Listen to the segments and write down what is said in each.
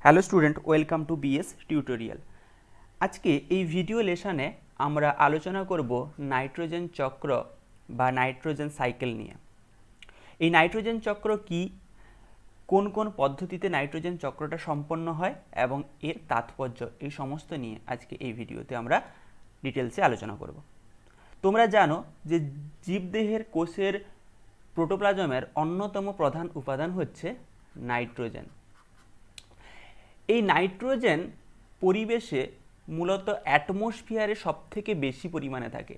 Hello student, welcome to BS tutorial. আজকে এই video লেসনে আমরা আলোচনা করব নাইট্রোজেন চক্র বা নাইট্রোজেন সাইকেল নিয়ে। এই নাইট্রোজেন চক্র কি, কোন কোন পদ্ধতিতে নাইট্রোজেন চক্রটা সম্পন্ন হয় এবং এর তাৎপর্য, এই সমস্ত নিয়ে আজকে এই ভিডিওতে আমরা ডিটেলসে আলোচনা করব। তোমরা জানো যে জীবদেহের কোষের প্রোটোপ্লাজমের অন্যতম প্রধান উপাদান হচ্ছে নাইট্রোজেন। এই নাইট্রোজেন পরিবেশে মূলত অ্যাটমসফিয়ারে সবথেকে বেশি পরিমাণে থাকে,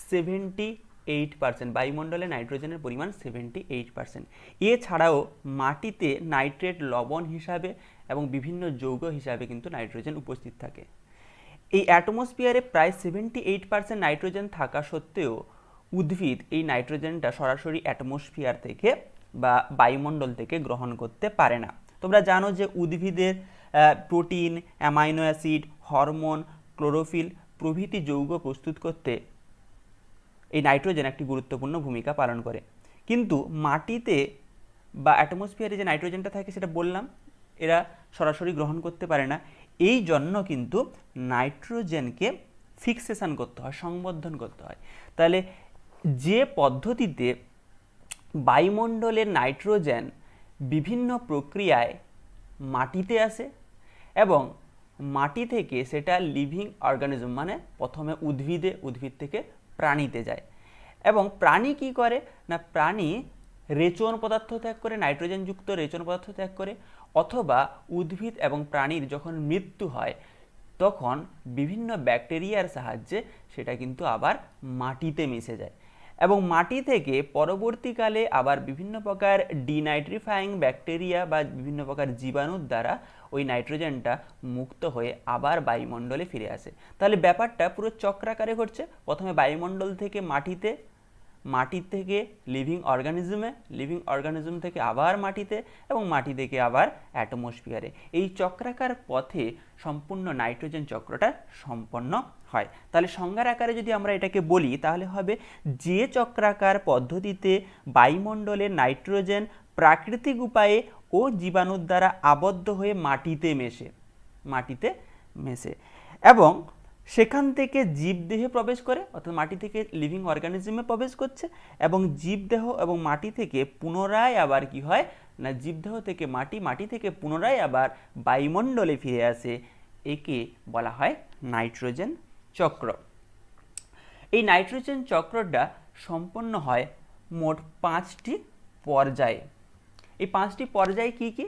78%। বায়ুমণ্ডলে নাইট্রোজেনের পরিমাণ 78%। এছাড়াও মাটিতে নাইট্রেট লবণ হিসাবে এবং বিভিন্ন যৌগ হিসাবে কিন্তু নাইট্রোজেন উপস্থিত থাকে। এই অ্যাটমসফিয়ারে প্রায় 78% নাইট্রোজেন থাকা সত্ত্বেও উদ্ভিদ এই নাইট্রোজেনটা সরাসরি অ্যাটমসফিয়ার থেকে বা বায়ুমণ্ডল থেকে গ্রহণ করতে পারে না। তোমরা জানো যে উদ্ভিদের protein, amino acid, hormone, chlorophyll প্রভৃতি যৌগ প্রস্তুত করতে এই নাইট্রোজেন একটি গুরুত্বপূর্ণ ভূমিকা পালন করে। কিন্তু মাটিতে বা অ্যাটমসফিয়ারে যে নাইট্রোজেনটা থাকে সেটা বললাম এরা সরাসরি গ্রহণ করতে পারে না। এই জন্য কিন্তু নাইট্রোজেনকে ফিক্সেশন করতে হয়, সংবদ্ধন করতে হয়। তাহলে যে পদ্ধতিতে বায়ুমণ্ডলের নাইট্রোজেন বিভিন্ন প্রক্রিয়ায় মাটিতে আসে এবং মাটি থেকে সেটা লিভিং অর্গানিজম মানে প্রথমে উদ্ভিদ থেকে প্রাণীতে যায়। এবং প্রাণী কি করে না, প্রাণী রেচন পদার্থ ত্যাগ করে, নাইট্রোজেনযুক্ত রেচন পদার্থ ত্যাগ করে, অথবা উদ্ভিদ এবং প্রাণীর যখন মৃত্যু হয় তখন বিভিন্ন ব্যাকটেরিয়ার সাহায্যে সেটা কিন্তু আবার মাটিতে মিশে যায় এবং মাটি থেকে পরবর্তীকালে আবার বিভিন্ন প্রকার ডিনাইট্রিফাইং ব্যাকটেরিয়া বা বিভিন্ন প্রকার জীবাণুর দ্বারা ওই নাইট্রোজেনটা মুক্ত হয়ে আবার বায়ুমণ্ডলে ফিরে আসে। তাহলে ব্যাপারটা পুরো চক্রাকারে ঘটছে। প্রথমে বায়ুমণ্ডল থেকে মাটিতে, মাটি থেকে লিভিং অর্গানিজম থেকে আবার মাটিতে এবং মাটি থেকে আবার অ্যাটমসফিয়ারে। এই চক্রাকার পথে সম্পূর্ণ নাইট্রোজেন চক্রটা সম্পন্ন হয়। তাহলে সংজ্ঞার আকারে যদি আমরা এটাকে বলি তাহলে হবে যে চক্রাকার পদ্ধতিতে বায়ুমণ্ডলের নাইট্রোজেন প্রাকৃতিক উপায়ে ও জীবাণুর দ্বারা আবদ্ধ হয়ে মাটিতে মেশে এবং সেখান থেকে জীবদেহে প্রবেশ করে, অর্থাৎ মাটি থেকে লিভিং অর্গানিজমে প্রবেশ করছে এবং জীবদেহ এবং মাটি থেকে পুনরায় আবার কি হয় না, জীবদেহ থেকে মাটি থেকে পুনরায় আবার বায়ুমণ্ডলে ফিরে আসে। একে বলা হয় নাইট্রোজেন চক্র। এই নাইট্রোজেন চক্রটা সম্পন্ন হয় মোট 5টি পর্যায়ে। এই 5টি পর্যায় কি কি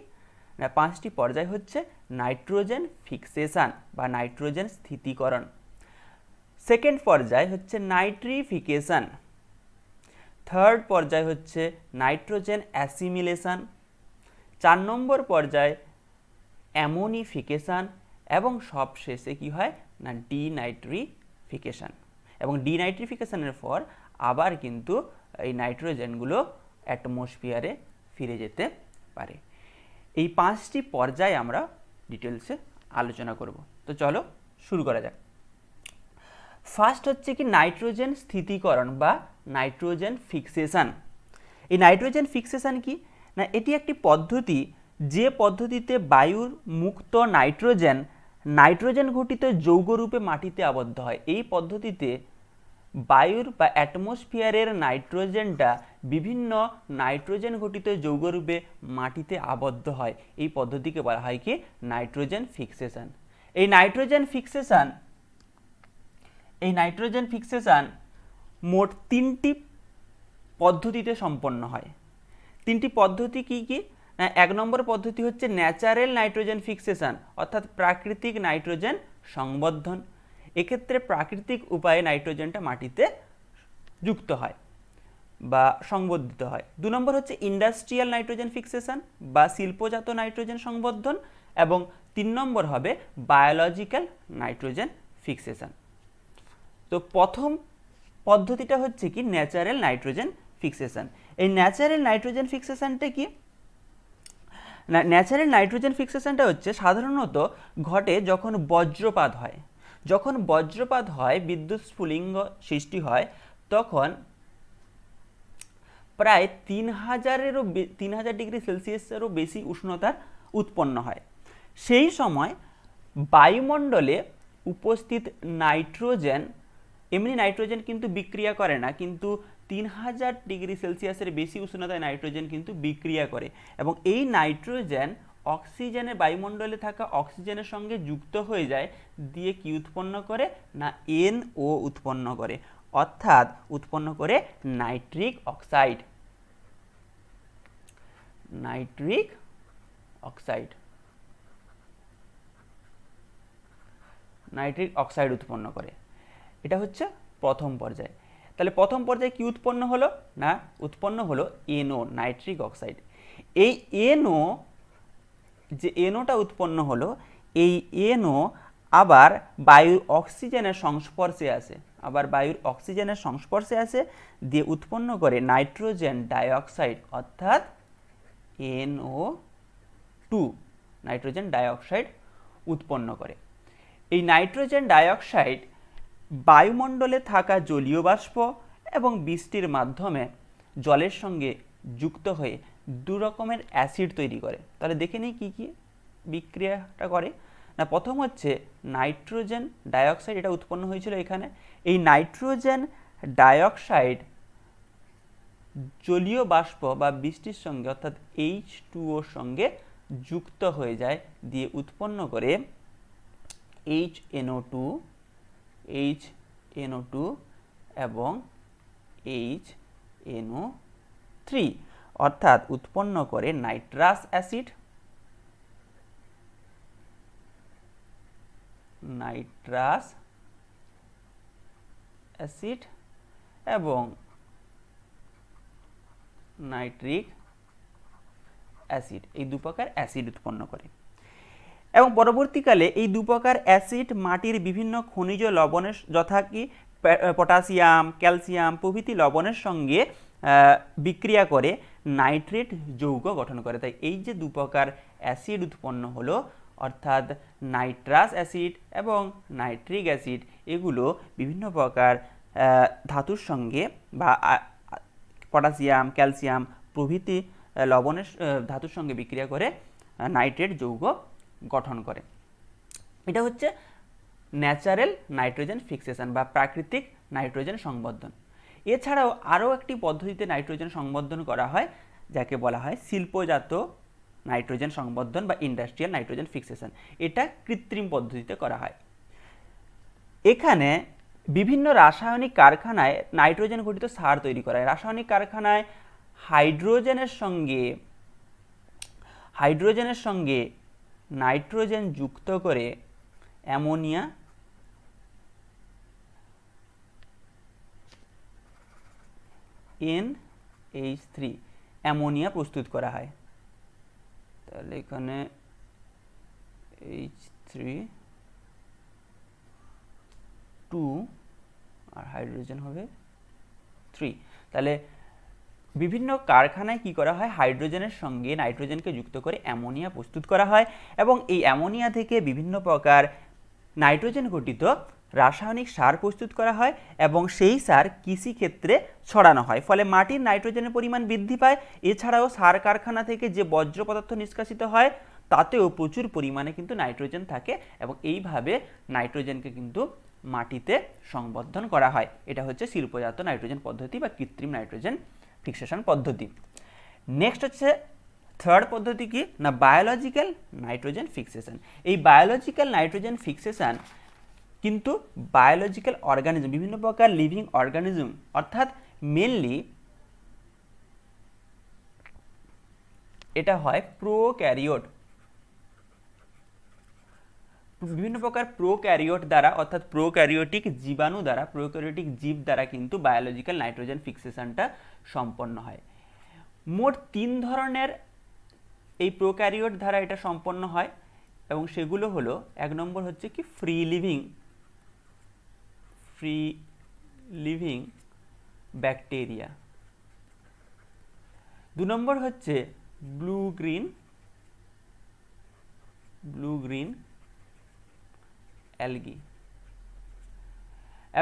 না, 5টি পর্যায় হচ্ছে নাইট্রোজেন ফিক্সেশন বা নাইট্রোজেন স্থিতিকরণ। সেকেন্ড পর্যায় হচ্ছে নাইট্রিফিকেশন। থার্ড পর্যায় হচ্ছে নাইট্রোজেন অ্যাসিমিলেশন। 4 নম্বর পর্যায় অ্যামোনিফিকেশন এবং সবশেষে কি হয় না, ডিনাইট্রিফিকেশন। এবং ডিনাইট্রিফিকেশনের পর আবার কিন্তু এই নাইট্রোজেনগুলো অ্যাটমসফিয়ারে ফিরে যেতে পারে। এই 5টি পর্যায়ে আমরা ডিটেলসে আলোচনা করব। তো চলো শুরু করা যাক। ফার্স্ট হচ্ছে কি নাইট্রোজেন স্থিতিকরণ বা নাইট্রোজেন ফিক্সেশন। এই নাইট্রোজেন ফিক্সেশন কি না, এটি একটি পদ্ধতি যে পদ্ধতিতে বায়ুর মুক্ত নাইট্রোজেন ঘটিত যৌগরূপে মাটিতে আবদ্ধ হয়। এই পদ্ধতিতে বায়ুর বা অ্যাটমসফিয়ারের নাইট্রোজেনটা বিভিন্ন নাইট্রোজেন ঘটিত যৌগরূপে মাটিতে আবদ্ধ হয়। এই পদ্ধতিকে বলা হয় কি নাইট্রোজেন ফিক্সেশন। এই নাইট্রোজেন ফিক্সেশন মোট 3টি পদ্ধতিতে সম্পন্ন হয়। 3টি পদ্ধতি কি কি না, 1 নম্বর পদ্ধতি হচ্ছে ন্যাচারাল নাইট্রোজেন ফিক্সেশন, অর্থাৎ প্রাকৃতিক নাইট্রোজেন সংবদ্ধন। এক্ষেত্রে প্রাকৃতিক উপায়ে নাইট্রোজেনটা মাটিতে যুক্ত হয় বা সংবদ্ধিত হয়। 2 নম্বর হচ্ছে ইন্ডাস্ট্রিয়াল নাইট্রোজেন ফিক্সেশন বা শিল্পজাত নাইট্রোজেন সংবদ্ধন। এবং 3 নম্বর হবে বায়োলজিক্যাল নাইট্রোজেন ফিক্সেশন। তো প্রথম পদ্ধতিটা হচ্ছে কি ন্যাচারাল নাইট্রোজেন ফিক্সেশন। এই ন্যাচারাল নাইট্রোজেন ফিক্সেশনটা কি না, ন্যাচারাল নাইট্রোজেন ফিক্সেশনটা হচ্ছে সাধারণত ঘটে যখন বজ্রপাত হয়, বিদ্যুৎ স্ফুলিঙ্গ সৃষ্টি হয়, তখন প্রায় 3000 ডিগ্রি সেলসিয়াসেরও বেশি উষ্ণতার উৎপন্ন হয়। সেই সময় বায়ুমণ্ডলে উপস্থিত নাইট্রোজেন, এমনি নাইট্রোজেন কিন্তু বিক্রিয়া করে না, কিন্তু 3000 ডিগ্রি সেলসিয়াসের বেশি উষ্ণতায় নাইট্রোজেন কিন্তু বিক্রিয়া করে, এবং এই নাইট্রোজেন অক্সিজেনের, বায়ুমণ্ডলে থাকা অক্সিজেনের সঙ্গে যুক্ত হয়ে যায়, দিয়ে কি উৎপন্ন করে না NO উৎপন্ন করে, অর্থাৎ উৎপন্ন করে nitric oxide. Nitric oxide, nitric oxide উৎপন্ন করে। এটা হচ্ছে প্রথম পর্যায়ে। তাহলে প্রথম পর্যায়ে কি উৎপন্ন হলো না উৎপন্ন হলো NO, নাইট্রিক অক্সাইড। এই NO, যে NOটা উৎপন্ন হলো, এই NO আবার বায়ুর অক্সিজেনের সংস্পর্শে আসে, দিয়ে উৎপন্ন করে নাইট্রোজেন ডাইঅক্সাইড, অর্থাৎ NO2, নাইট্রোজেন ডাইঅক্সাইড উৎপন্ন করে। এই নাইট্রোজেন ডাইঅক্সাইড বায়ুমণ্ডলে থাকা জলীয় বাষ্প এবং বৃষ্টির মাধ্যমে জলের সঙ্গে যুক্ত হয়ে দু রকমের অ্যাসিড তৈরি করে। তাহলে দেখে নিই কী কী বিক্রিয়াটা করে না। প্রথম হচ্ছে নাইট্রোজেন ডাইঅক্সাইড, এটা উৎপন্ন হয়েছিল এখানে। এই নাইট্রোজেন ডাইঅক্সাইড জলীয় বাষ্প বা বৃষ্টির সঙ্গে, অর্থাৎ H2O সঙ্গে যুক্ত হয়ে যায়, দিয়ে উৎপন্ন করে HNO2 এবং HNO3, অর্থাৎ উৎপন্ন করে নাইট্রাস অ্যাসিড, এবং নাইট্রিক অ্যাসিড, এই দু প্রকার অ্যাসিড উৎপন্ন করে। এবং পরবর্তীকালে এই দু প্রকার অ্যাসিড মাটির বিভিন্ন খনিজ লবণের, যথা কি পটাশিয়াম, ক্যালসিয়াম প্রভৃতি লবণের সঙ্গে বিক্রিয়া করে নাইট্রেট যৌগ গঠন করে। তাই এই যে দু প্রকার অ্যাসিড উৎপন্ন হলো, অর্থাৎ নাইট্রাস অ্যাসিড এবং নাইট্রিক অ্যাসিড, এগুলো বিভিন্ন প্রকার ধাতুর সঙ্গে বা পটাশিয়াম, ক্যালসিয়াম প্রভৃতি লবণের ধাতুর সঙ্গে বিক্রিয়া করে নাইট্রেট যৌগ গঠন করে। এটা হচ্ছে ন্যাচারাল নাইট্রোজেন ফিক্সেশন বা প্রাকৃতিক নাইট্রোজেন সংবর্ধন। এছাড়াও আরও একটি পদ্ধতিতে নাইট্রোজেন সংবর্ধন করা হয়, যাকে বলা হয় শিল্পজাত নাইট্রোজেন সংবর্ধন বা ইন্ডাস্ট্রিয়াল নাইট্রোজেন ফিক্সেশন। এটা কৃত্রিম পদ্ধতিতে করা হয়। এখানে বিভিন্ন রাসায়নিক কারখানায় নাইট্রোজেন ঘটিত সার তৈরি করা হয়। রাসায়নিক কারখানায় হাইড্রোজেনের সঙ্গে নাইট্রোজেন যুক্ত করে অ্যামোনিয়া NH3 অ্যামোনিয়া প্রস্তুত করা হয়। তাহলে এখানে H3 2 আর হাইড্রোজেন হবে 3। তাহলে বিভিন্ন কারখানায় কি করা হয়, হাইড্রোজেনের সঙ্গে নাইট্রোজেনকে যুক্ত করে অ্যামোনিয়া প্রস্তুত করা হয়, এবং এই অ্যামোনিয়া থেকে বিভিন্ন প্রকার নাইট্রোজেন ঘটিত রাসায়নিক সার প্রস্তুত করা হয়, এবং সেই সার কৃষিক্ষেত্রে ছড়ানো হয়। ফলে মাটির নাইট্রোজেনের পরিমাণ বৃদ্ধি পায়। এছাড়াও সার কারখানা থেকে যে বর্জ্য পদার্থ নিষ্কাশিত হয়, তাতেও প্রচুর পরিমাণে কিন্তু নাইট্রোজেন থাকে, এবং এইভাবে নাইট্রোজেনকে কিন্তু মাটিতে সংবর্ধন করা হয়। এটা হচ্ছে শিল্পজাত নাইট্রোজেন পদ্ধতি বা কৃত্রিম নাইট্রোজেন ফিক্সেশন পদ্ধতি। নেক্সট হচ্ছে থার্ড পদ্ধতি কি না বায়োলজিক্যাল নাইট্রোজেন ফিক্সেশন। এই বায়োলজিক্যাল নাইট্রোজেন ফিক্সেশন কিন্তু বায়োলজিক্যাল অর্গানিজম, বিভিন্ন প্রকার লিভিং অর্গানিজম, অর্থাৎ মেনলি এটা হয় প্রোক্যারিওট, বিভিন্ন প্রকার প্রোক্যারিওট দ্বারা, অর্থাৎ প্রোক্যারিওটিক জীবাণু দ্বারা, প্রোক্যারিওটিক জীব দ্বারা কিন্তু বায়োলজিক্যাল নাইট্রোজেন ফিক্সেশনটা সম্পন্ন হয়। মোট 3 ধরনের এই প্রোক্যারিওট দ্বারা এটা সম্পন্ন হয়, এবং সেগুলো হলো, এক নম্বর হচ্ছে কি ফ্রি লিভিং ব্যাকটেরিয়া, 2 নম্বর হচ্ছে ব্লু গ্রিন অ্যালগি,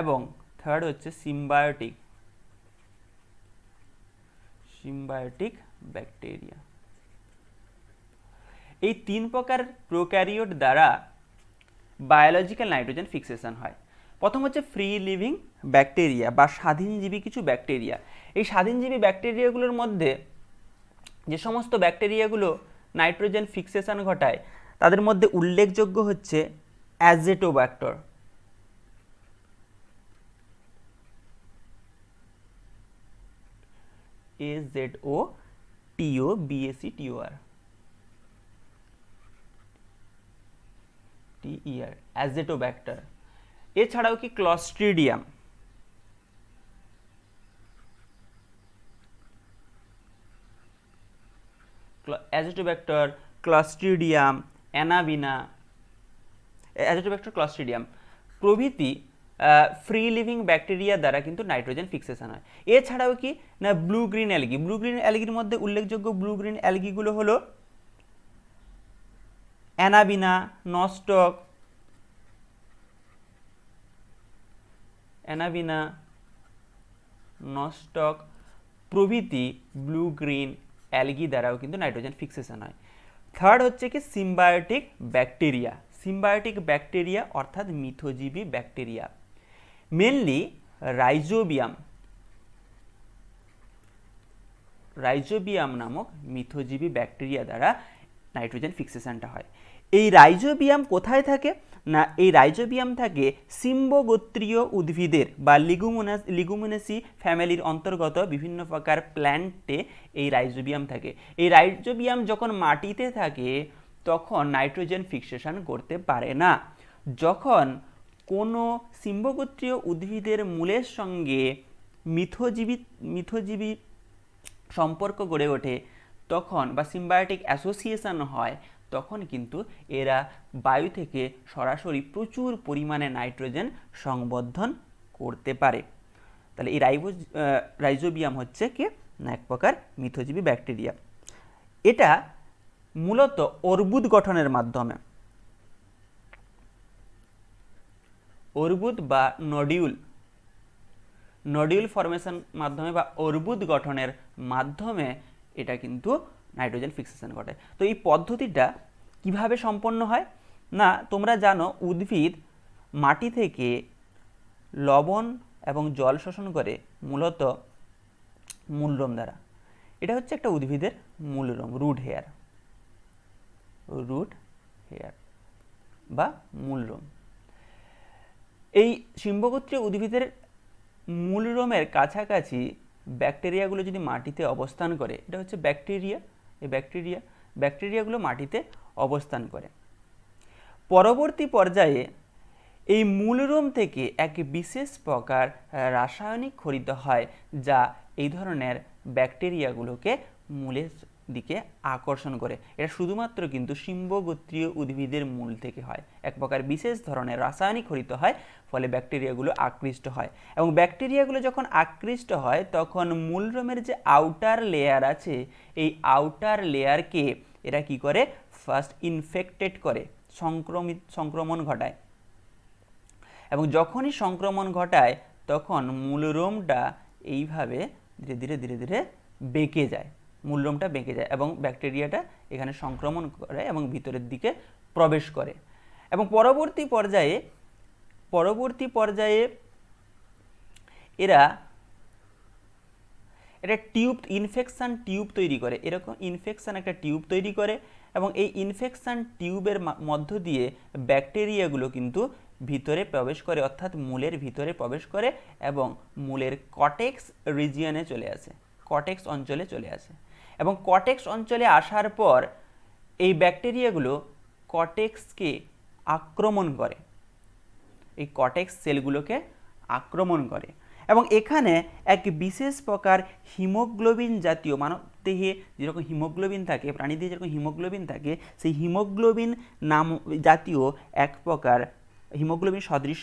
এবং থার্ড হচ্ছে সিম্বায়োটিক ব্যাকটেরিয়া। এই 3 প্রকার প্রোক্যারিওট দ্বারা বায়োলজিক্যাল নাইট্রোজেন ফিক্সেশন হয়। প্রথম হচ্ছে ফ্রি লিভিং ব্যাকটেরিয়া বা স্বাধীনজীবী কিছু ব্যাকটেরিয়া। এই স্বাধীনজীবী ব্যাকটেরিয়াগুলোর মধ্যে যে সমস্ত ব্যাকটেরিয়াগুলো নাইট্রোজেন ফিক্সেশন ঘটায় তাদের মধ্যে উল্লেখযোগ্য হচ্ছে অ্যাজেটোব্যাক্টর, AZOTOBACTOR, অ্যাজেটোব্যাক্টর। এছাড়াও কি clostridium, azotobacter, clostridium, anabaena, azotobacter, clostridium প্রভৃতি ফ্রি লিভিং ব্যাকটেরিয়া দ্বারা কিন্তু নাইট্রোজেন ফিক্সেশন হয়। এছাড়াও কি না blue green algae, blue green অ্যালগির মধ্যে উল্লেখযোগ্য ব্লু গ্রিন অ্যালগিগুলো হলো অ্যানাবিনা, নস্টক, অ্যানাবিনা, নস্টক প্রভৃতি ব্লু গ্রিন অ্যালগি দ্বারাও কিন্তু নাইট্রোজেন ফিক্সেশন হয়। থার্ড হচ্ছে কি সিম্বায়োটিক ব্যাকটেরিয়া, সিম্বায়োটিক ব্যাকটেরিয়া অর্থাৎ মিথজীবী ব্যাকটেরিয়া, মেনলি রাইজোবিয়াম, রাইজোবিয়াম নামক মিথজীবী ব্যাকটেরিয়া দ্বারা নাইট্রোজেন ফিক্সেশনটা হয়। এই রাইজোবিয়াম কোথায় থাকে না, এই রাইজোবিয়াম থাকে সিম্বগোত্রীয় উদ্ভিদের বা লিগুমিনেসি ফ্যামিলির অন্তর্গত বিভিন্ন প্রকার প্ল্যান্টে এই রাইজোবিয়াম থাকে। এই রাইজোবিয়াম যখন মাটিতে থাকে তখন নাইট্রোজেন ফিক্সেশন করতে পারে না। যখন কোনো সিম্বগোত্রীয় উদ্ভিদের মূলের সঙ্গে মিথজীবী সম্পর্ক গড়ে ওঠে তখন বা সিম্বায়োটিক অ্যাসোসিয়েশন হয় তখন কিন্তু এরা বায়ু থেকে সরাসরি প্রচুর পরিমাণে নাইট্রোজেন সংবর্ধন করতে পারে। তাহলে এই রাইজোবিয়াম হচ্ছে কি না এক প্রকার মিথজীবী ব্যাকটেরিয়া। এটা মূলত অর্বুদ গঠনের মাধ্যমে, অর্বুদ বা নডিউল ফর্মেশন মাধ্যমে বা অর্বুদ গঠনের মাধ্যমে এটা কিন্তু নাইট্রোজেন ফিক্সেশন ঘটে। তো এই পদ্ধতিটা কিভাবে সম্পন্ন হয় না, তোমরা জানো উদ্ভিদ মাটি থেকে লবণ এবং জল শোষণ করে মূলত মূলরোম দ্বারা। এটা হচ্ছে একটা উদ্ভিদের মূলরোম, রুট হেয়ার বা মূলরোম। এই সিম্বগোত্রীয় উদ্ভিদের মূলরোমের কাছাকাছি ব্যাকটেরিয়াগুলো যদি মাটিতে অবস্থান করে, এটা হচ্ছে ব্যাকটেরিয়া, এই ব্যাকটেরিয়াগুলো মাটিতে অবস্থান করে। পরবর্তী পর্যায়ে এই মূলরোম থেকে এক বিশেষ প্রকার রাসায়নিক খরিত হয় যা এই ধরনের ব্যাকটেরিয়াগুলোকে মূলের দিকে আকর্ষণ করে। এটা শুধুমাত্র কিন্তু সিম্বগোত্রীয় উদ্ভিদের মূল থেকে হয়। এক প্রকার বিশেষ ধরনের রাসায়নিক খরিত হয়, ফলে ব্যাকটেরিয়াগুলো আকৃষ্ট হয় এবং ব্যাকটেরিয়াগুলো যখন আকৃষ্ট হয় তখন মূলরোমের যে আউটার লেয়ার আছে এই আউটার লেয়ারকে এরা কি করে ফার্স্ট ইনফেক্টেড করে, সংক্রমণ ঘটায় এবং যখনই সংক্রমণ ঘটায় তখন মূলরোমটা এইভাবে ধীরে ধীরে বেঁকে যায়, মূলরোমটা বেঁকে যায় এবং ব্যাকটেরিয়াটা এখানে সংক্রমণ করে এবং ভিতরের দিকে প্রবেশ করে এবং পরবর্তী পর্যায়ে এরা ইনফেকশন টিউব তৈরি করে, এরকম ইনফেকশন একটা টিউব তৈরি করে এবং এই ইনফেকশন টিউবের মধ্য দিয়ে ব্যাকটেরিয়াগুলো কিন্তু ভিতরে প্রবেশ করে, অর্থাৎ মূলের ভিতরে প্রবেশ করে এবং মূলের কটেক্স রিজিয়নে চলে আসে, কটেক্স অঞ্চলে চলে আসে এবং কটেক্স অঞ্চলে আসার পর এই ব্যাকটেরিয়াগুলো কটেক্সকে আক্রমণ করে, এই কটেক্স সেলগুলোকে আক্রমণ করে এবং এখানে এক বিশেষ প্রকার হিমোগ্লোবিন জাতীয়, মানব দেহে যেরকম হিমোগ্লোবিন থাকে, প্রাণীদেহে যেরকম হিমোগ্লোবিন থাকে, সেই হিমোগ্লোবিন নাম জাতীয় এক প্রকার হিমোগ্লোবিন সদৃশ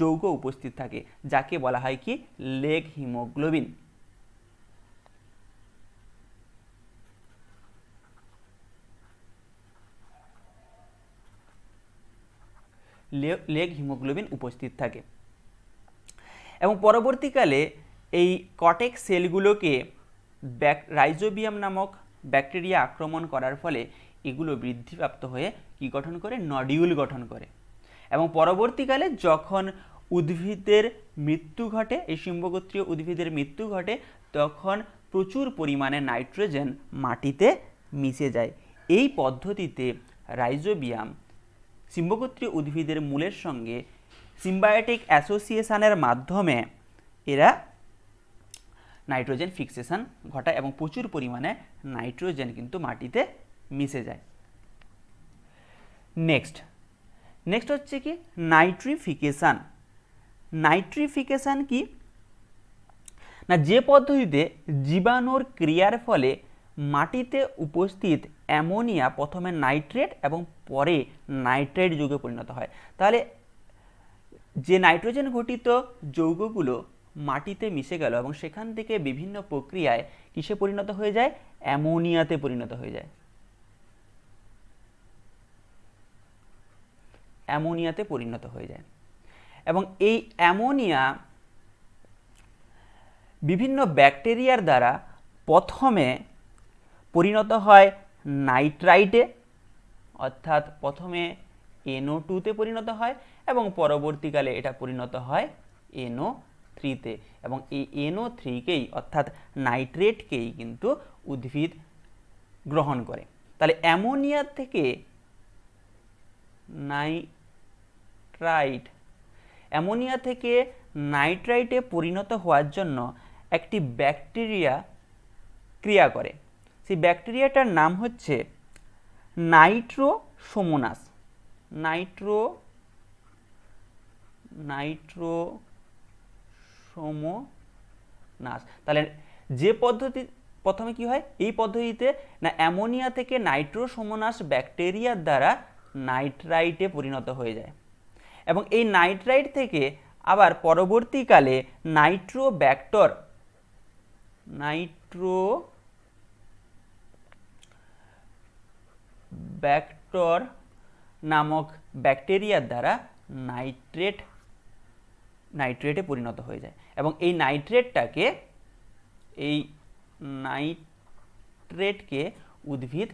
যৌগ উপস্থিত থাকে যাকে বলা হয় কি লেগ হিমোগ্লোবিন। লেগ হিমোগ্লোবিন উপস্থিত থাকে এবং পরবর্তীকালে এই কটেক্স সেলগুলোকে রাইজোবিয়াম নামক ব্যাকটেরিয়া আক্রমণ করার ফলে এগুলো বৃদ্ধিপ্রাপ্ত হয়ে কি গঠন করে, নডিউল গঠন করে। এবং পরবর্তীকালে যখন উদ্ভিদের মৃত্যু ঘটে, এই সিম্বগোত্রীয় উদ্ভিদের মৃত্যু ঘটে, তখন প্রচুর পরিমাণে নাইট্রোজেন মাটিতে মিশে যায়। এই পদ্ধতিতে রাইজোবিয়াম সিম্বগোত্রীয় উদ্ভিদের মূলের সঙ্গে সিম্বায়োটিক অ্যাসোসিয়েশনের মাধ্যমে এরা নাইট্রোজেন ফিক্সেশন ঘটায় এবং প্রচুর পরিমাণে নাইট্রোজেন কিন্তু মাটিতে মিশে যায়। নেক্সট হচ্ছে কি নাইট্রিফিকেশান। নাইট্রিফিকেশান কি না, যে পদ্ধতিতে জীবাণুর ক্রিয়ার ফলে মাটিতে উপস্থিত অ্যামোনিয়া প্রথমে নাইট্রেট এবং পরে নাইট্রেট যৌগে পরিণত হয়। তাহলে যে নাইট্রোজেন ঘটিত যৌগগুলো মাটিতে মিশে গেল এবং সেখান থেকে বিভিন্ন প্রক্রিয়ায় কিসে পরিণত হয়ে যায়, অ্যামোনিয়াতে পরিণত হয়ে যায়। অ্যামোনিয়াতে পরিণত হয়ে যায় এবং এই অ্যামোনিয়া বিভিন্ন ব্যাকটেরিয়ার দ্বারা প্রথমে পরিণত হয় নাইট্রাইটে, অর্থাৎ প্রথমে NO2 তে পরিণত হয় এবং পরবর্তীকালে এটা পরিণত হয় NO3 এবং এই NO3কেই অর্থাৎ নাইট্রেটকেই কিন্তু উদ্ভিদ গ্রহণ করে। তাহলে অ্যামোনিয়া থেকে নাইট্রাইটে পরিণত হওয়ার জন্য একটি ব্যাকটেরিয়া ক্রিয়া করে। সেই ব্যাকটেরিয়াটার নাম হচ্ছে নাইট্রোসোমোনাস। তাহলে যে পদ্ধতি প্রথমে কি হয়, এই পদ্ধতিতে না অ্যামোনিয়া থেকে নাইট্রোসোমোনাস ব্যাকটেরিয়ার দ্বারা নাইট্রাইটে পরিণত হয়ে যায় এবং এই নাইট্রাইট থেকে আবার পরবর্তীকালে নাইট্রোব্যাক্টর নামক ব্যাকটেরিয়ার দ্বারা নাইট্রেটে পরিণত হয়ে যায় এবং এই নাইট্রেটকে উদ্ভিদ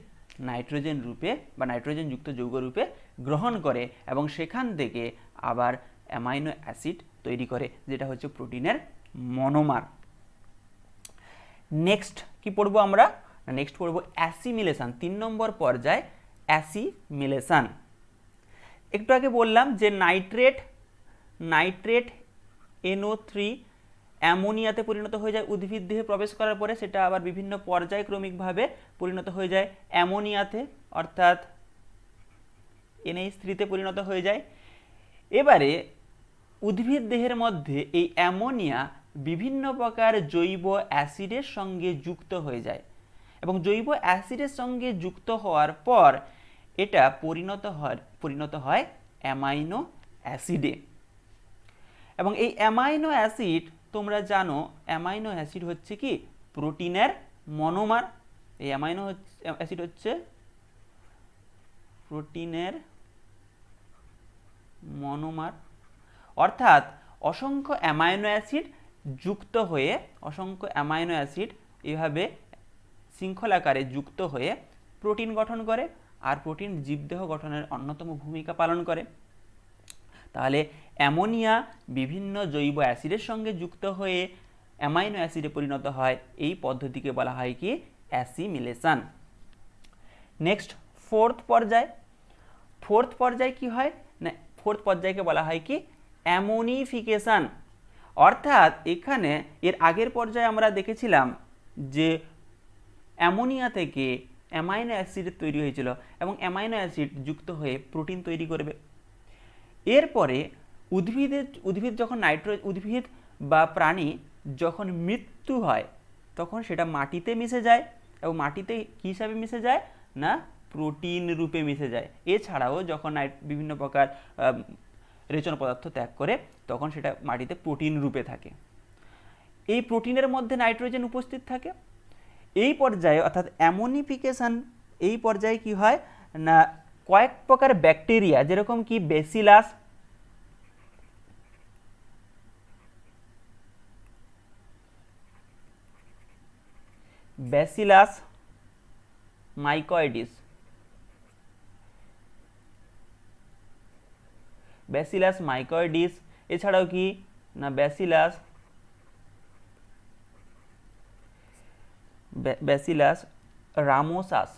নাইট্রোজেন রূপে বা নাইট্রোজেনযুক্ত যৌগ রূপে গ্রহণ করে এবং সেখান থেকে আবার অ্যামাইনো অ্যাসিড তৈরি করে, যেটা হচ্ছে প্রোটিনের মনোমার। নেক্সট কি পড়বো আমরা, নেক্সট পড়বো অ্যাসিমিলেশন। 3 নম্বর পর্যায় অ্যাসিমিলেশন। একটু আগে বললাম যে নাইট্রেট NO3 অ্যামোনিয়াতে পরিণত হয়ে যায় উদ্ভিদ দেহে প্রবেশ করার পরে, সেটা আবার বিভিন্ন পর্যায়ক্রমিকভাবে পরিণত হয়ে যায় অ্যামোনিয়াতে, অর্থাৎ NH3 তে পরিণত হয়ে যায়। এবারে উদ্ভিদ দেহের মধ্যে এই অ্যামোনিয়া বিভিন্ন প্রকার জৈব অ্যাসিডের সঙ্গে যুক্ত হয়ে যায় এবং জৈব অ্যাসিডের সঙ্গে যুক্ত হওয়ার পর এটা পরিণত হয় অ্যামাইনো অ্যাসিডে এবং এই অ্যামাইনো অ্যাসিড তোমরা জানো, অ্যামাইনো অ্যাসিড হচ্ছে কি প্রোটিনের মনোমার। এই অ্যামাইনো অ্যাসিড হচ্ছে প্রোটিনের মনোমার, অর্থাৎ অসংখ্য অ্যামাইনো অ্যাসিড যুক্ত হয়ে এভাবে শৃঙ্খলাকারে যুক্ত হয়ে প্রোটিন গঠন করে আর প্রোটিন জীবদেহ গঠনের অন্যতম ভূমিকা পালন করে। তাহলে অ্যামোনিয়া বিভিন্ন জৈব অ্যাসিডের সঙ্গে যুক্ত হয়ে অ্যামাইনো অ্যাসিডে পরিণত হয়, এই পদ্ধতিকে বলা হয় কি অ্যাসিমিলেশন। নেক্সট ফোর্থ পর্যায় কি হয় না, ফোর্থ পর্যায়কে বলা হয় কি অ্যামোনিফিকেশন। অর্থাৎ এখানে এর আগের পর্যায়ে আমরা দেখেছিলাম যে অ্যামোনিয়া থেকে অ্যামাইনো অ্যাসিড তৈরি হয়েছিল এবং অ্যামাইনো অ্যাসিড যুক্ত হয়ে প্রোটিন তৈরি করবে। এরপরে উদ্ভিদ বা প্রাণী যখন মৃত্যু হয় তখন সেটা মাটিতে মিশে যায় এবং মাটিতে কী হিসাবে মিশে যায় না প্রোটিন রূপে মিশে যায়। এছাড়াও যখন বিভিন্ন প্রকার রেচন পদার্থ ত্যাগ করে তখন সেটা মাটিতে প্রোটিন রূপে থাকে। এই প্রোটিনের মধ্যে নাইট্রোজেন উপস্থিত থাকে। এই পর্যায়ে অর্থাৎ অ্যামোনিফিকেশন, এই পর্যায়ে কি হয় না কয়েক প্রকার ব্যাকটেরিয়া, যেরকম কি ব্যাসিলাস মাইকয়েডিস ব্যাসিলাস মাইকয়েডিস, এছাড়াও কি না ব্যাসিলাস রামোসাস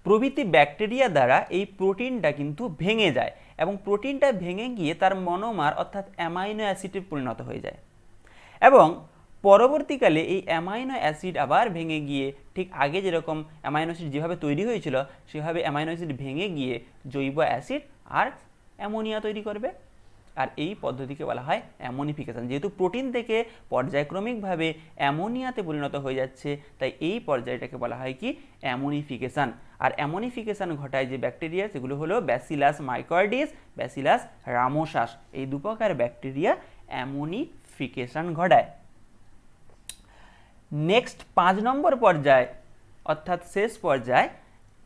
প্রভৃতি ব্যাকটেরিয়া দ্বারা এই প্রোটিনটা কিন্তু ভেঙে যায় এবং প্রোটিনটা ভেঙে গিয়ে তার মনোমার অর্থাৎ অ্যামাইনো অ্যাসিডে পরিণত হয়ে যায় এবং পরবর্তীকালে এই অ্যামাইনো অ্যাসিড আবার ভেঙে গিয়ে ঠিক আগে যেরকম অ্যামাইনো অ্যাসিড যেভাবে তৈরি হয়েছিল সেভাবে অ্যামাইনো অ্যাসিড ভেঙে গিয়ে জৈব অ্যাসিড আর অ্যামোনিয়া তৈরি করবে। আর এই পদ্ধতিকে বলা হয় অ্যামোনিফিকেশন। যেহেতু প্রোটিন থেকে পর্যায়ক্রমিকভাবে অ্যামোনিয়াতে পরিণত হয়ে যাচ্ছে তাই এই পর্যায়টাকে বলা হয় কি অ্যামোনিফিকেশন। আর অ্যামোনিফিকেশন ঘটায় যে ব্যাকটেরিয়া সেগুলো হলো ব্যাসিলাস মাইকয়েডিস, ব্যাসিলাস রামোসাস, এই দুপ্রকার ব্যাকটেরিয়া অ্যামোনিফিকেশন ঘটায়। নেক্সট 5 নম্বর পর্যায় অর্থাৎ শেষ পর্যায়,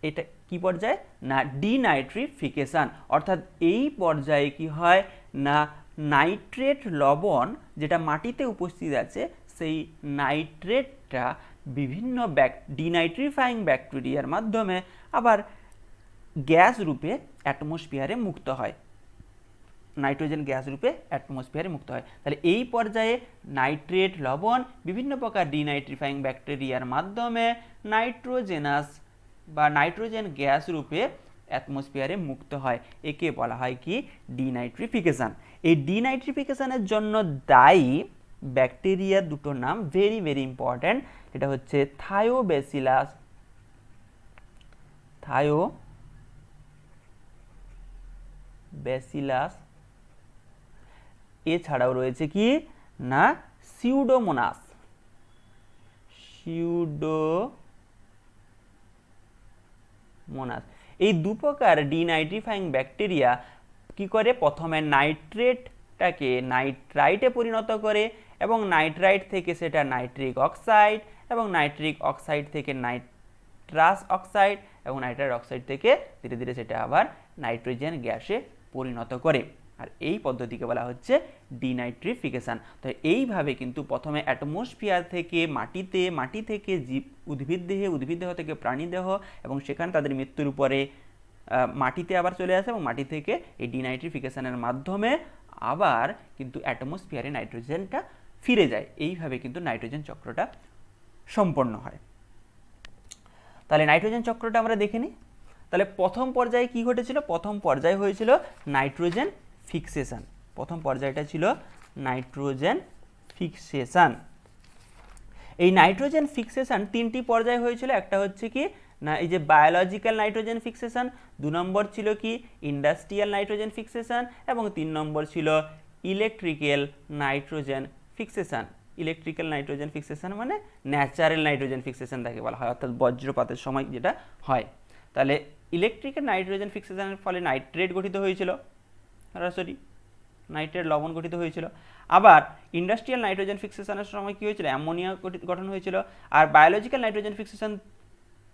এটা কি পর্যায় না ডিনাইট্রিফিকেশন। অর্থাৎ এই পর্যায়ে কি হয় না নাইট্রেট লবণ যেটা মাটিতে উপস্থিত আছে সেই নাইট্রেটটা বিভিন্ন ডিনাইট্রিফাইং ব্যাকটেরিয়ার মাধ্যমে আবার গ্যাস রূপে অ্যাটমসফিয়ারে মুক্ত হয়, নাইট্রোজেন গ্যাস রূপে অ্যাটমসফিয়ারে মুক্ত হয়। তাহলে এই পর্যায়ে নাইট্রেট লবণ বিভিন্ন প্রকার ডিনাইট্রিফাইং ব্যাকটেরিয়ার মাধ্যমে নাইট্রোজেনাস বা নাইট্রোজেন গ্যাস রূপে অ্যাটমসফিয়ারে মুক্ত হয়, একে বলা হয় কি ডিনাইট্রিফিকেশন। এই ডিনাইট্রিফিকেশনের জন্য দায়ী ব্যাকটেরিয়ার দুটো নাম ভেরি ভেরি ইম্পর্ট্যান্ট, এটা হচ্ছে থায়োব্যাসিলাস, এছাড়াও রয়েছে কি না সিউডোমোনাস। এই দুপ্রকার ডিনাইট্রিফাইং ব্যাকটেরিয়া কি করে প্রথমে নাইট্রেটটাকে নাইট্রাইটে পরিণত করে এবং নাইট্রাইট থেকে সেটা নাইট্রিক অক্সাইড এবং নাইট্রিক অক্সাইড থেকে নাইট্রাস অক্সাইড এবং নাইট্রাস অক্সাইড থেকে ধীরে ধীরে সেটা আবার নাইট্রোজেন গ্যাসে পরিণত করে। আর এই পদ্ধতিকে বলা হচ্ছে ডিনাইট্রিফিকেশন। তো এইভাবে কিন্তু প্রথমে অ্যাটমসফিয়ার থেকে মাটিতে, মাটি থেকে জীব উদ্ভিদ দেহে, উদ্ভিদ দেহ থেকে প্রাণী দেহ এবং সেখানে তাদের মৃত্যুর উপরে মাটিতে আবার চলে আসে এবং মাটি থেকে এই ডিনাইট্রিফিকেশনের মাধ্যমে আবার কিন্তু অ্যাটমসফিয়ারে নাইট্রোজেনটা ফিরে যায়। এইভাবে কিন্তু নাইট্রোজেন চক্রটা সম্পন্ন হয়। তাহলে নাইট্রোজেন চক্রটা আমরা দেখে নিই। তাহলে প্রথম পর্যায়ে কি ঘটেছিল? প্রথম পর্যায়ে হয়েছিল নাইট্রোজেন ফিক্সেশন। প্রথম পর্যায়টা ছিল নাইট্রোজেন ফিক্সেশন। এই নাইট্রোজেন ফিক্সেশন 3টি পর্যায়ে হয়েছিল। একটা হচ্ছে কি না এই যে বায়োলজিক্যাল নাইট্রোজেন ফিক্সেশন, 2 নম্বর ছিল কি ইন্ডাস্ট্রিয়াল নাইট্রোজেন ফিক্সেশন এবং 3 নম্বর ছিল electrical nitrogen fixation. Electrical nitrogen fixation মানে ন্যাচারাল নাইট্রোজেন ফিক্সেশন তাকে বলা হয়, অর্থাৎ বজ্রপাতের সময় যেটা হয়। তাহলে ইলেকট্রিক্যাল নাইট্রোজেন ফিক্সেশনের ফলে নাইট্রেট গঠিত হয়েছিল, সরাসরি নাইট্রেট লবণ গঠিত হয়েছিল। আবার ইন্ডাস্ট্রিয়াল নাইট্রোজেন ফিক্সেশনের সময় কী হয়েছিল? অ্যামোনিয়া গঠন হয়েছিল। আর biological nitrogen fixation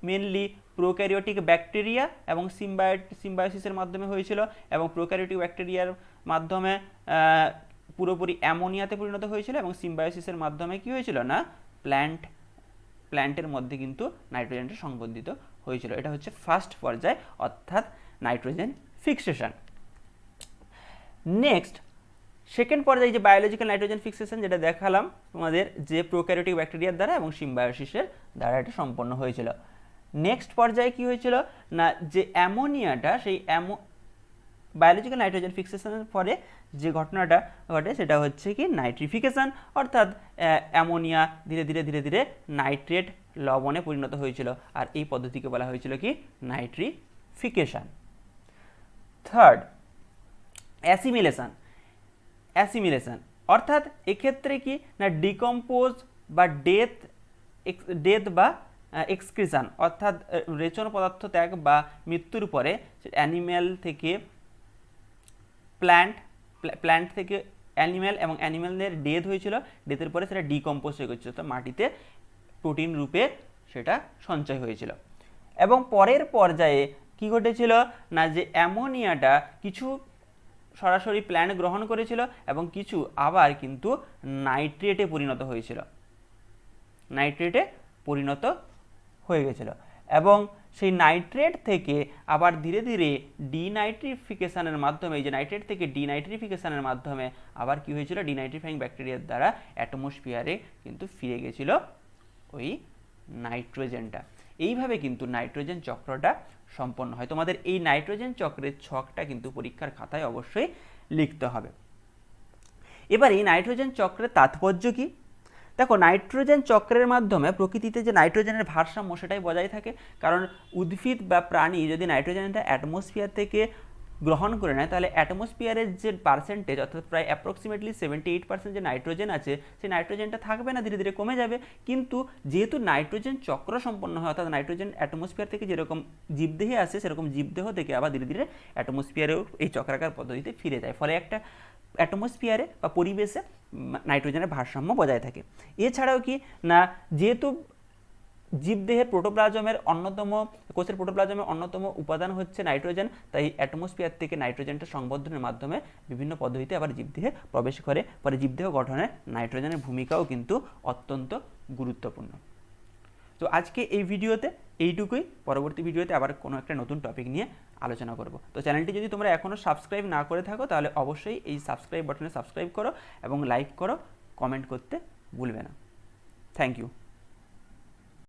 mainly prokaryotic bacteria এবং সিম্বায়োসিসের মাধ্যমে হয়েছিল এবং প্রোক্যারিওটিক ব্যাকটেরিয়ার মাধ্যমে পুরোপুরি অ্যামোনিয়াতে পরিণত হয়েছিল এবং সিম্বায়োসিসের মাধ্যমে কি হয়েছিল না প্ল্যান্টের মধ্যে কিন্তু নাইট্রোজেনটা সংবন্ধিত হয়েছিল। এটা হচ্ছে ফার্স্ট পর্যায় অর্থাৎ নাইট্রোজেন ফিক্সেশন। নেক্সট সেকেন্ড পর্যায়ে যে বায়োলজিক্যাল নাইট্রোজেন ফিক্সেশন যেটা দেখালাম তোমাদের, যে প্রোক্যারিওটিক ব্যাকটেরিয়ার দ্বারা এবং সিম্বায়োসিসের দ্বারা এটা সম্পন্ন হয়েছিল। নেক্সট পর্যায়ে কি হয়েছিল না যে অ্যামোনিয়াটা, সেই বায়োলজিক্যাল নাইট্রোজেন ফিক্সেশনের পরে যে ঘটনাটা ঘটে সেটা হচ্ছে কি নাইট্রিফিকেশন, অর্থাৎ অ্যামোনিয়া ধীরে ধীরে ধীরে ধীরে নাইট্রেট লবণে পরিণত হয়েছিল। আর এই পদ্ধতিকে বলা হয়েছিল কি নাইট্রিফিকেশন। থার্ড অ্যাসিমিলেশন, অর্থাৎ এক্ষেত্রে কি না ডিকম্পোজ বা ডেথ বা এক্সক্রিশন, অর্থাৎ রেচন পদার্থ ত্যাগ বা মৃত্যুর পরে অ্যানিম্যাল থেকে প্ল্যান্ট থেকে অ্যানিম্যাল এবং অ্যানিম্যালের ডেথ হয়েছিল, ডেথের পরে সেটা ডিকম্পোজ হয়ে গেছিল, তো মাটিতে প্রোটিন রূপে সেটা সঞ্চয় হয়েছিল। এবং পরের পর্যায়ে কি ঘটেছিল না যে অ্যামোনিয়াটা কিছু সরাসরি প্ল্যান্ট গ্রহণ করেছিল এবং কিছু আবার কিন্তু নাইট্রেটে পরিণত হয়ে গেছিল। এবং সেই নাইট্রেট থেকে আবার ধীরে ধীরে ডিনাইট্রিফিকেশনের মাধ্যমে, এই যে নাইট্রেট থেকে ডিনাইট্রিফিকেশনের মাধ্যমে আবার কি হয়েছিল, ডিনাইট্রিফাইং ব্যাকটেরিয়ার দ্বারা অ্যাটমসফিয়ারে কিন্তু ফিরে গেছিল ওই নাইট্রোজেনটা। এইভাবে কিন্তু নাইট্রোজেন চক্রটা সম্পন্ন হয়। তোমাদের এই নাইট্রোজেন চক্রের ছকটা কিন্তু পরীক্ষার খাতায় অবশ্যই লিখতে হবে। এবার এই নাইট্রোজেন চক্রের তাৎপর্য কি? দেখো, নাইট্রোজেন চক্রের মাধ্যমে প্রকৃতিতে যে নাইট্রোজেনের ভারসাম্য সেটাই বজায় থাকে। কারণ উদ্ভিদ বা প্রাণী যদি নাইট্রোজেনটা অ্যাটমসফিয়ার থেকে গ্রহণ করে নেয়, তাহলে অ্যাটমসফিয়ারের যে পার্সেন্টেজ, অর্থাৎ প্রায় অ্যাপ্রক্সিমেটলি 78% যে নাইট্রোজেন আছে, সেই নাইট্রোজেনটা থাকবে না, ধীরে ধীরে কমে যাবে। কিন্তু যেহেতু নাইট্রোজেন চক্র সম্পন্ন হয়, অর্থাৎ নাইট্রোজেন অ্যাটমসফিয়ার থেকে যেরকম জীবদেহে আসে, সেরকম জীবদেহ থেকে আবার ধীরে ধীরে অ্যাটমসফিয়ারেও এই চক্রাকার পদ্ধতিতে ফিরে যায়। ফলে একটা অ্যাটমসফিয়ারে বা পরিবেশে নাইট্রোজেনের ভারসাম্য বজায় থাকে। এছাড়াও কি না, যেহেতু জীবদেহের প্রোটোপ্লাজমের অন্যতম, কোষের প্রোটোপ্লাজমের অন্যতম উপাদান হচ্ছে নাইট্রোজেন, তাই অ্যাটমসফিয়ার থেকে নাইট্রোজেনটা সংবর্ধনের মাধ্যমে বিভিন্ন পদ্ধতিতে আবার জীবদেহে প্রবেশ করে। পরে জীবদেহ গঠনে নাইট্রোজেনের ভূমিকাও কিন্তু অত্যন্ত গুরুত্বপূর্ণ। তো আজকে এই ভিডিওতে এইটুকুই। পরবর্তী ভিডিওতে আবার কোনো একটা নতুন টপিক নিয়ে আলোচনা করব। তো চ্যানেলটি যদি তোমরা এখনও সাবস্ক্রাইব না করে থাকো, তাহলে অবশ্যই এই সাবস্ক্রাইব বাটনে সাবস্ক্রাইব করো এবং লাইক করো, কমেন্ট করতে ভুলবে না। Thank you.